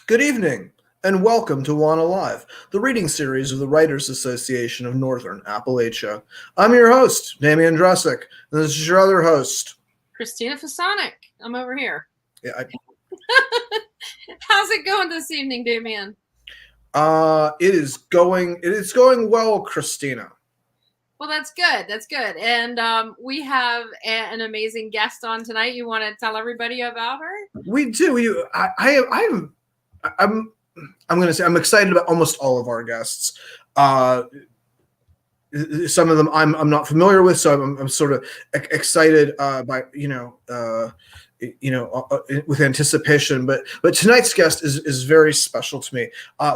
Good evening, and welcome to WANA Live, the reading series of the Writers Association of Northern Appalachia. I'm your host, Damian Dressick, and this is your other host, Christina Fasonic. I'm over here. Yeah, How's it going this evening, Damian? it is going well, Christina. Well, that's good. That's good. And we have an amazing guest on tonight. You want to tell everybody about her? We do. I'm going to say I'm excited about almost all of our guests. Some of them I'm not familiar with, so I'm sort of excited by with anticipation. But tonight's guest is very special to me.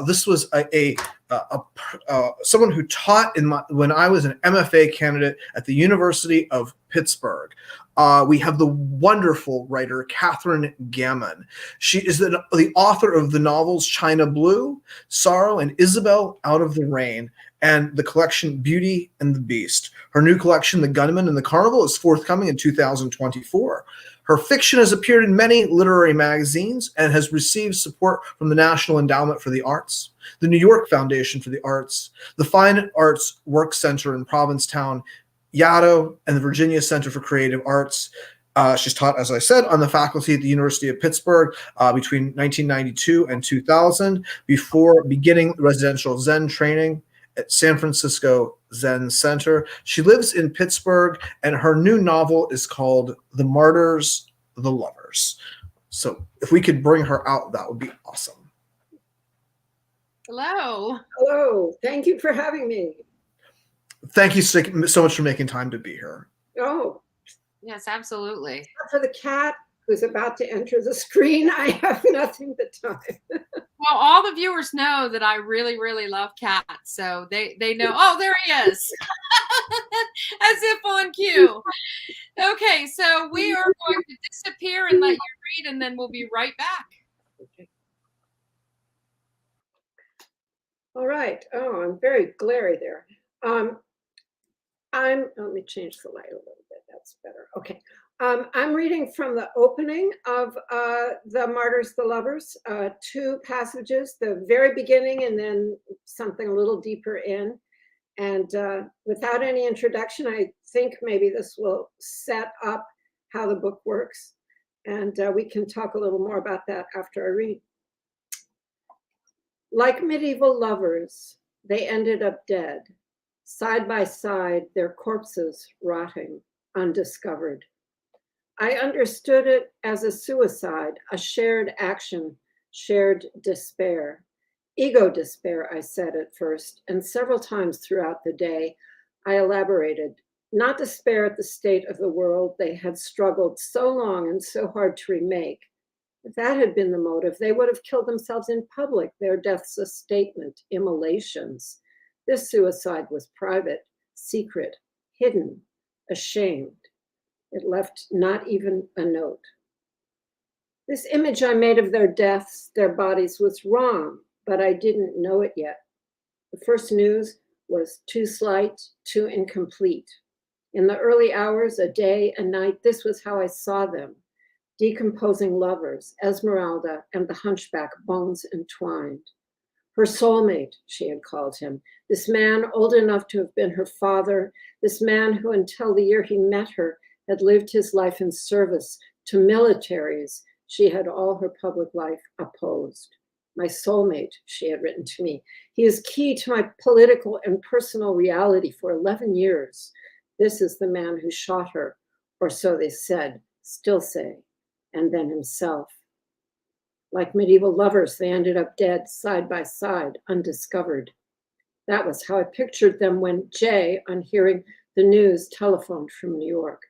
This was someone who taught when I was an MFA candidate at the University of Pittsburgh. We have the wonderful writer Catherine GAMMON. She is the author of the novels China Blue, Sorrow, and Isabel Out of the Rain, and the collection Beauty and the Beast. Her new collection, The Gunman and the Carnival, is forthcoming in 2024. Her fiction has appeared in many literary magazines and has received support from the National Endowment for the Arts, the New York Foundation for the Arts, the Fine Arts Work Center in Provincetown, Yaddo, and the Virginia Center for Creative Arts. She's taught, as I said, on the faculty at the University of Pittsburgh between 1992 and 2000, before beginning residential Zen training at San Francisco Zen Center. She lives in Pittsburgh, and her new novel is called The Martyrs, the Lovers. So if we could bring her out, that would be awesome. Hello. Hello. Thank you for having me. Thank you so much for making time to be here. Oh. Yes, absolutely. For the cat who's about to enter the screen, I have nothing but time. Well, all the viewers know that I really, really love cats. So they know, oh, there he is. As if on cue. Okay, so we are going to disappear and let you read, and then we'll be right back. Okay. All right. Oh, I'm very glary there. Let me change the light a little bit. That's better. Okay. I'm reading from the opening of The Martyrs, the Lovers, two passages, the very beginning and then something a little deeper in. And without any introduction, I think maybe this will set up how the book works. And we can talk a little more about that after I read. Like medieval lovers, they ended up dead, side by side, their corpses rotting, undiscovered. I understood it as a suicide, a shared action, shared despair. Ego despair, I said at first, and several times throughout the day, I elaborated. Not despair at the state of the world they had struggled so long and so hard to remake. If that had been the motive, they would have killed themselves in public, their deaths a statement, immolations. This suicide was private, secret, hidden, ashamed. It left not even a note. This image I made of their deaths, their bodies, was wrong, but I didn't know it yet. The first news was too slight, too incomplete. In the early hours, a day, a night, this was how I saw them. Decomposing lovers, Esmeralda and the hunchback, bones entwined. Her soulmate, she had called him. This man old enough to have been her father, this man who until the year he met her had lived his life in service to militaries she had all her public life opposed. My soulmate, she had written to me. He is key to my political and personal reality for 11 years. This is the man who shot her, or so they said, still say, and then himself. Like medieval lovers, they ended up dead side by side, undiscovered. That was how I pictured them when Jay, on hearing the news, telephoned from New York.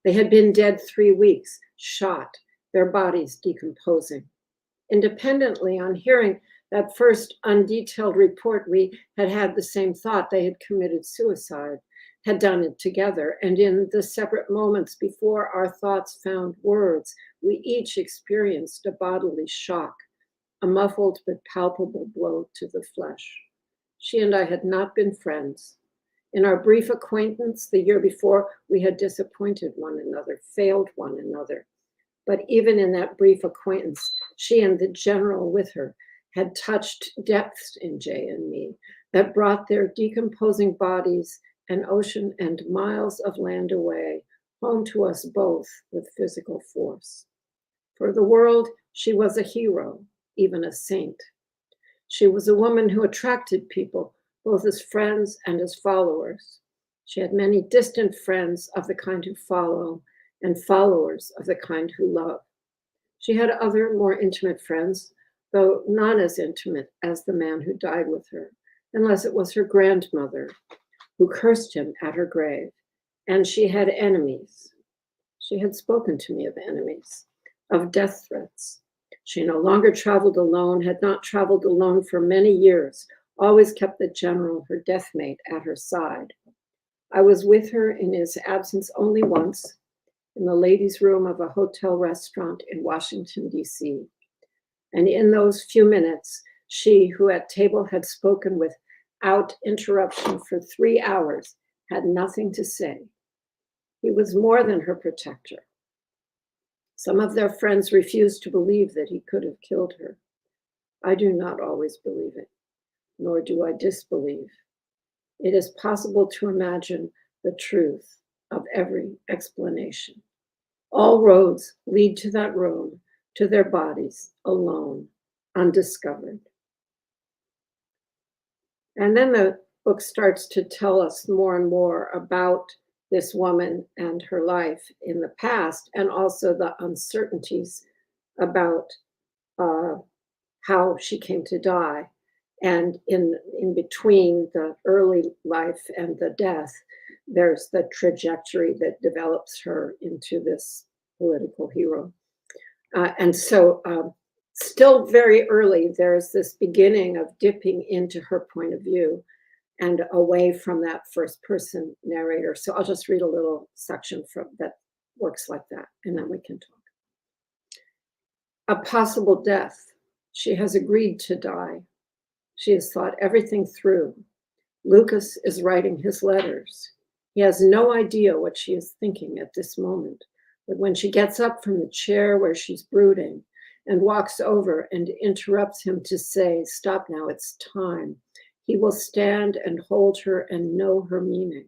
They had been dead 3 weeks, shot, their bodies decomposing. Independently, on hearing that first undetailed report, we had had the same thought. They had committed suicide, had done it together. And in the separate moments before our thoughts found words, we each experienced a bodily shock, a muffled but palpable blow to the flesh. She and I had not been friends. In our brief acquaintance the year before, we had disappointed one another, failed one another. But even in that brief acquaintance, She and the general with her had touched depths in Jay and me that brought their decomposing bodies an ocean and miles of land away home to us both with physical force. For the world, she was a hero, even a saint. She was a woman who attracted people, both as friends and as followers. She had many distant friends of the kind who follow and followers of the kind who love. She had other more intimate friends, though not as intimate as the man who died with her, unless it was her grandmother who cursed him at her grave. And she had enemies. She had spoken to me of enemies, of death threats. She no longer traveled alone, had not traveled alone for many years, always kept the general, her death mate, at her side. I was with her in his absence only once, in the ladies' room of a hotel restaurant in Washington, D.C. And in those few minutes, she, who at table had spoken without interruption for 3 hours, had nothing to say. He was more than her protector. Some of their friends refused to believe that he could have killed her. I do not always believe it, nor do I disbelieve. It is possible to imagine the truth of every explanation. All roads lead to that room, to their bodies, alone, undiscovered. And then the book starts to tell us more and more about this woman and her life in the past, and also the uncertainties about how she came to die. And in between the early life and the death, there's the trajectory that develops her into this political hero. And so still very early, there's this beginning of dipping into her point of view and away from that first person narrator. So I'll just read a little section from that works like that, and then we can talk. A possible death. She has agreed to die. She has thought everything through. Lucas is writing his letters. He has no idea what she is thinking at this moment. But when she gets up from the chair where she's brooding and walks over and interrupts him to say, "Stop now, it's time," he will stand and hold her and know her meaning.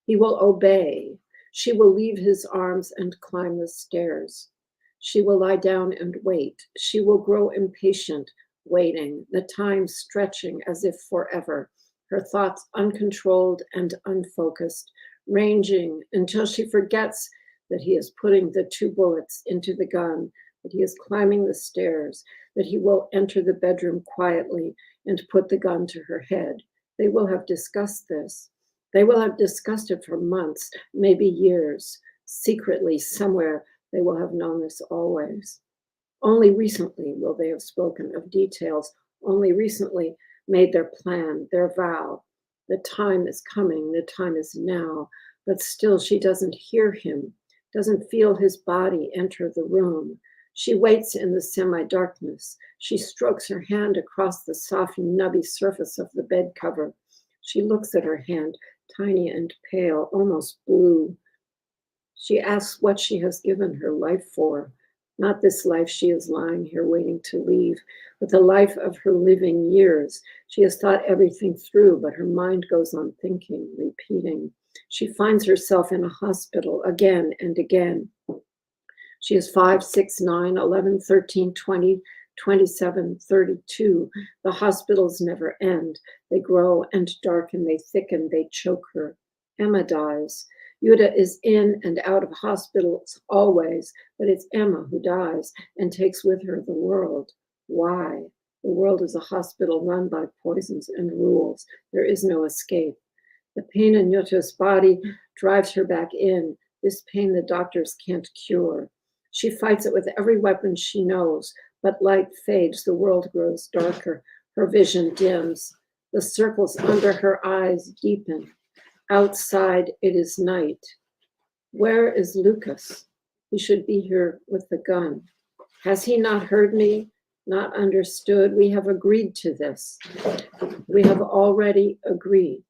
He will obey. She will leave his arms and climb the stairs. She will lie down and wait. She will grow impatient, waiting, the time stretching as if forever, her thoughts uncontrolled and unfocused, ranging until she forgets that he is putting the 2 bullets into the gun, that he is climbing the stairs, that he will enter the bedroom quietly and put the gun to her head. They will have discussed this. They will have discussed it for months, maybe years. Secretly, somewhere, they will have known this always. Only recently will they have spoken of details, only recently made their plan, their vow. The time is coming, the time is now, but still she doesn't hear him, doesn't feel his body enter the room. She waits in the semi-darkness. She strokes her hand across the soft, nubby surface of the bed cover. She looks at her hand, tiny and pale, almost blue. She asks what she has given her life for. Not this life she is lying here waiting to leave, but the life of her living years. She has thought everything through, but her mind goes on thinking, repeating. She finds herself in a hospital again and again. She is 5, 6, 9, 11, 13, 20, 27, 32. The hospitals never end. They grow and darken, they thicken, they choke her. Emma dies. Yuda is in and out of hospitals always, but it's Emma who dies and takes with her the world. Why? The world is a hospital run by poisons and rules. There is no escape. The pain in Yuta's body drives her back in. This pain the doctors can't cure. She fights it with every weapon she knows, but light fades, the world grows darker, her vision dims. The circles under her eyes deepen. Outside, it is night. Where is Lucas? He should be here with the gun. Has he not heard me? Not understood? We have agreed to this. We have already agreed.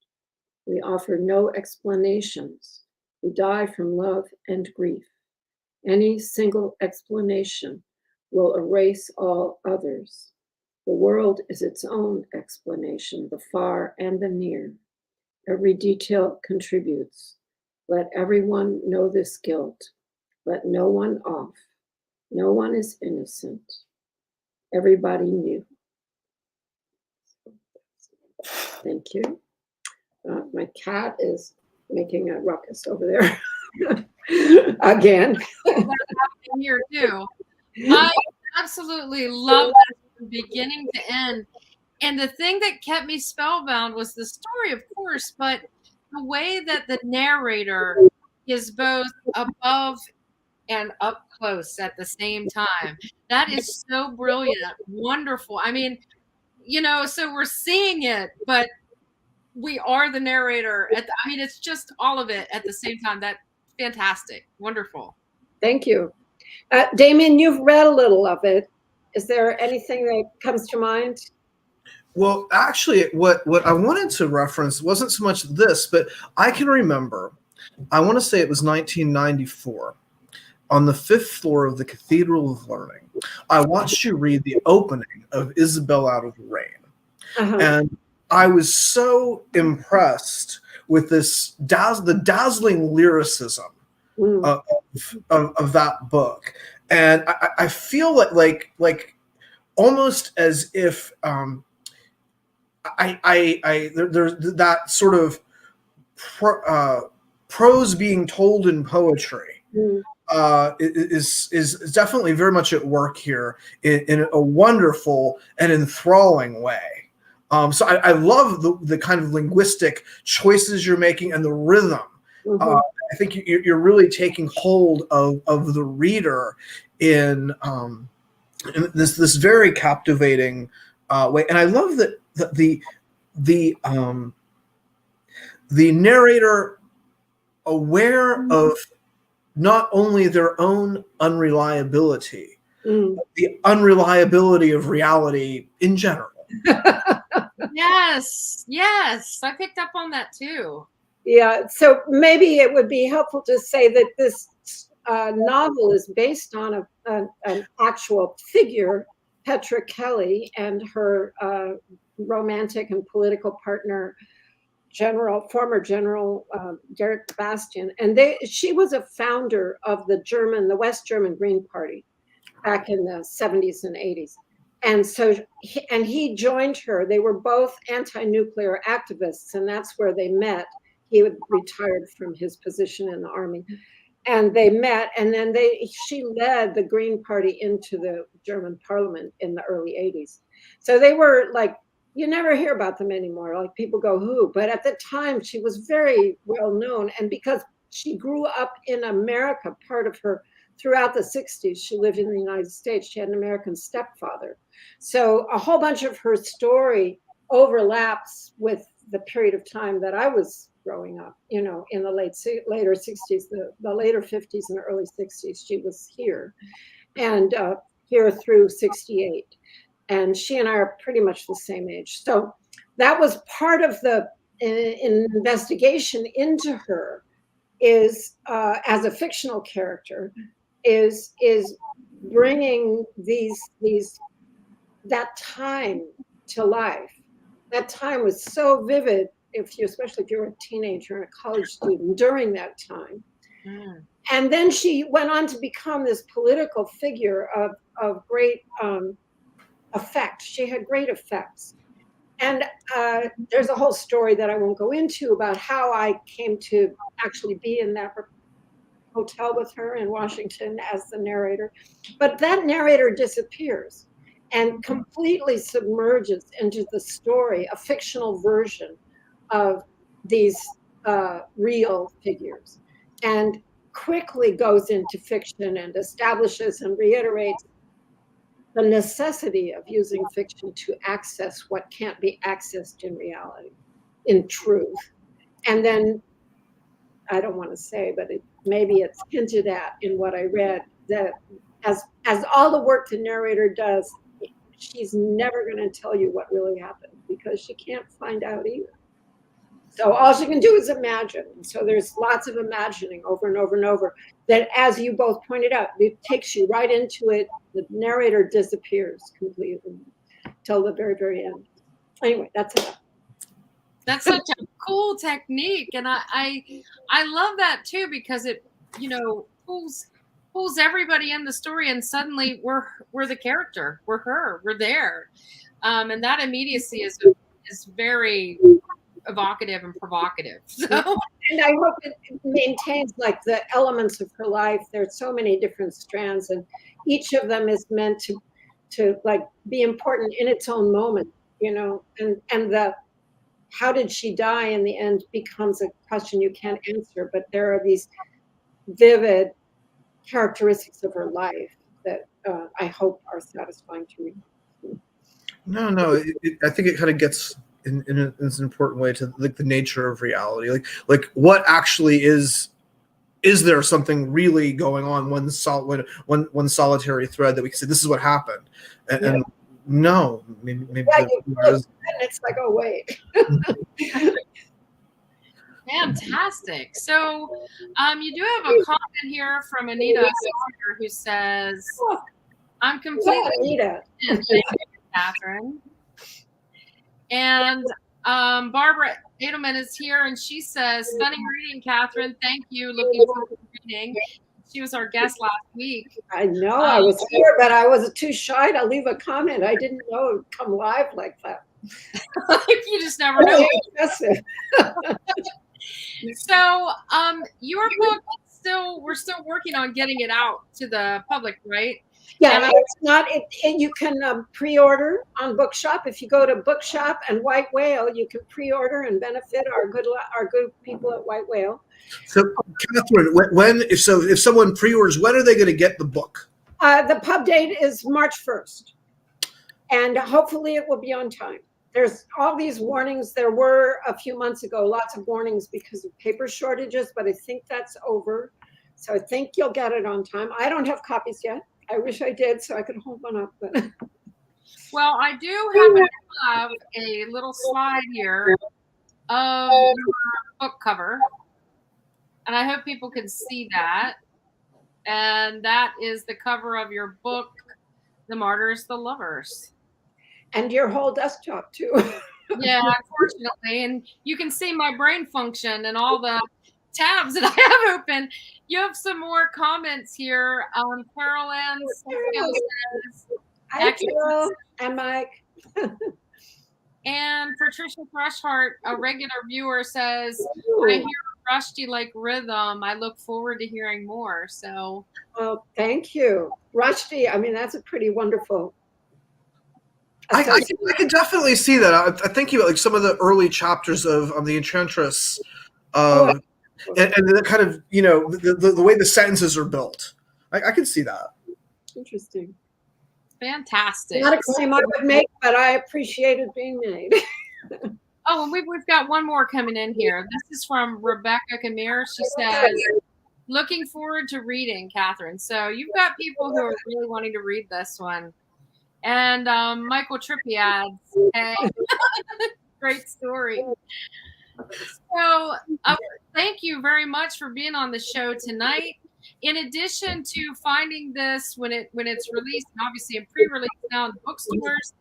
We offer no explanations. We die from love and grief. Any single explanation will erase all others. The world is its own explanation, the far and the near. Every detail contributes. Let everyone know this guilt. Let no one off. No one is innocent. Everybody knew. Thank you. My cat is making a ruckus over there again. That's happening here too. I absolutely love that from beginning to end. And the thing that kept me spellbound was the story, of course, but the way that the narrator is both above and up close at the same time. That is so brilliant, wonderful. I mean, so we're seeing it, but we are the narrator. I mean, it's just all of it at the same time. That fantastic, wonderful. Thank you. Damien, you've read a little of it. Is there anything that comes to mind? Well, actually, what I wanted to reference wasn't so much this, but I can remember, I want to say it was 1994, on the 5th floor of the Cathedral of Learning. I watched you read the opening of Isabel Out of the Rain. And I was so impressed with the dazzling lyricism of that book. And I feel like almost as if there's that sort of prose being told in poetry is definitely very much at work here in a wonderful and enthralling way. So I love the kind of linguistic choices you're making and the rhythm. I think you're really taking hold of the reader in this very captivating way. And I love that the narrator, aware of not only their own unreliability, but the unreliability of reality in general. Yes, I picked up on that too. Yeah, so maybe it would be helpful to say that this novel is based on an actual figure, Petra Kelly, and her romantic and political partner, former General Derek Bastian. And she was a founder of the West German Green Party back in the 70s and 80s. And so, he joined her. They were both anti-nuclear activists, and that's where they met. He had retired from his position in the army, and they met. And then she led the Green Party into the German parliament in the early 80s. So they were like, you never hear about them anymore. Like people go, who? But at the time, she was very well known. And because she grew up in America, part of her, throughout the 60s, she lived in the United States. She had an American stepfather. So a whole bunch of her story overlaps with the period of time that I was growing up, in the later 60s, the later 50s and early 60s. She was here, and here through 68. And she and I are pretty much the same age. So that was part of the investigation into her, is as a fictional character, is bringing that time to life. That time was so vivid, especially if you're a teenager and a college student during that time. And then she went on to become this political figure of great effect. She had great effects. And there's a whole story that I won't go into about how I came to actually be in that hotel with her in Washington as the narrator. But that narrator disappears and completely submerges into the story, a fictional version of these real figures, and quickly goes into fiction and establishes and reiterates the necessity of using fiction to access what can't be accessed in reality, in truth. And then, I don't want to say, but maybe it's hinted at in what I read, that as all the work the narrator does, she's never going to tell you what really happened, because she can't find out either. So all she can do is imagine. So there's lots of imagining over and over and over, that, as you both pointed out, it takes you right into it. The narrator disappears completely till the very, very end. Anyway, that's it. That's such a cool technique, and I love that too, because it, you know, pulls everybody in the story, and suddenly we're the character, we're her, we're there, and that immediacy is very evocative and provocative. So, and I hope it maintains like the elements of her life. There's so many different strands, and each of them is meant to like be important in its own moment, you know, and the how did she die in the end becomes a question you can't answer, but there are these vivid characteristics of her life that I hope are satisfying to read. No, I think it kind of gets in an important way to like the nature of reality, like what actually is there something really going on, one solitary thread that we can say this is what happened, and no, maybe and it's like, oh wait. Fantastic. So you do have a comment here from Anita Saunders, who says, I'm completely Anita. Thank you, Catherine. And Barbara Edelman is here, and she says, stunning reading, Catherine. Thank you. Looking forward to reading. She was our guest last week. I know I was here, but I was too shy to leave a comment. I didn't know it would come live like that. You just never know. So your book, we're still working on getting it out to the public, right? Yeah, it's not. You can pre-order on Bookshop. If you go to Bookshop and White Whale, you can pre-order and benefit our good people at White Whale. So, Catherine, if someone pre-orders, when are they going to get the book? The pub date is March 1st, and hopefully it will be on time. There's all these warnings. There were a few months ago lots of warnings because of paper shortages, but I think that's over. So I think you'll get it on time. I don't have copies yet. I wish I did so I could hold one up. But well, I do have a little slide here of your book cover, and I hope people can see that. And that is the cover of your book, The Martyrs, the Lovers. And your whole desktop too. Yeah, unfortunately. And you can see my brain function and all the tabs that I have open. You have some more comments here. Carol Ann says, hi, Carol and Mike. And Patricia Freshheart, a regular viewer, says, I hear a Rushdie-like rhythm. I look forward to hearing more. So, well, thank you. Rushdie, I mean, that's a pretty wonderful. I can definitely see that. I'm thinking about like some of the early chapters of The Enchantress, and the kind of, you know, the way the sentences are built. I can see that. Interesting. Fantastic. Not a claim I would make, but I appreciate it being made. Oh, and we've got one more coming in here. This is from Rebecca Kamir. She says, looking forward to reading, Catherine. So you've got people who are really wanting to read this one. And Michael Trippi adds, hey, great story. So thank you very much for being on the show tonight. In addition to finding this when it's released, and obviously in pre-release now in the bookstores,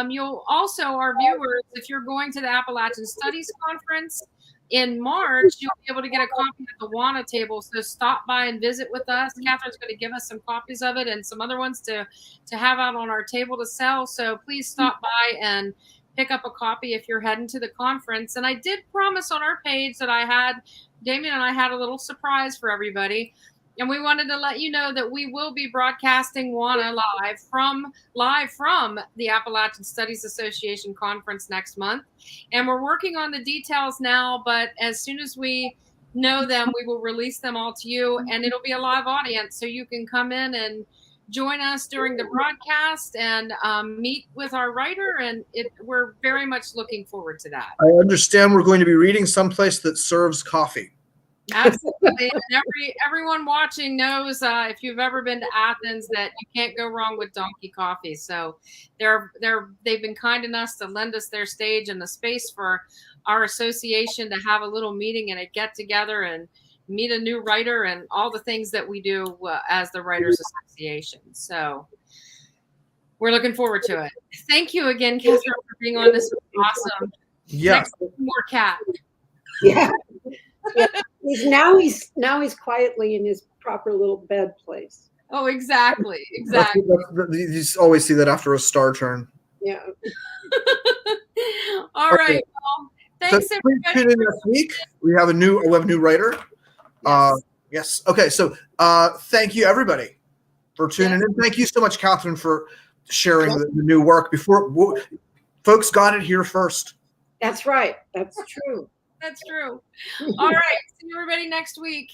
you'll also, our viewers, if you're going to the Appalachian Studies Conference in March, you'll be able to get a copy at the WANA table. So stop by and visit with us. Catherine's going to give us some copies of it and some other ones to have out on our table to sell. So please stop by and pick up a copy if you're heading to the conference. And I did promise on our page that Damien and I had a little surprise for everybody. And we wanted to let you know that we will be broadcasting WANA live from the Appalachian Studies Association conference next month. And we're working on the details now, but as soon as we know them, we will release them all to you, and it'll be a live audience. So you can come in and join us during the broadcast and meet with our writer. And we're very much looking forward to that. I understand we're going to be reading someplace that serves coffee. Absolutely. And everyone watching knows if you've ever been to Athens that you can't go wrong with Donkey Coffee. So they've been kind enough to lend us their stage and the space for our association to have a little meeting and a get together and meet a new writer and all the things that we do as the Writers Association. So we're looking forward to it. Thank you again, Catherine, for being on. This was awesome. Yeah. Next, more Cat. Yeah. Yeah. He's quietly in his proper little bed place. Oh, exactly. Exactly. You always see that after a star turn. Yeah. All right. Well, thanks So everybody. tune in next week. We have a new writer. Yes. Yes. Okay. So thank you everybody for tuning in. Thank you so much, Catherine, for sharing the new work. Folks got it here first. That's right. That's true. That's true. All right. See everybody next week.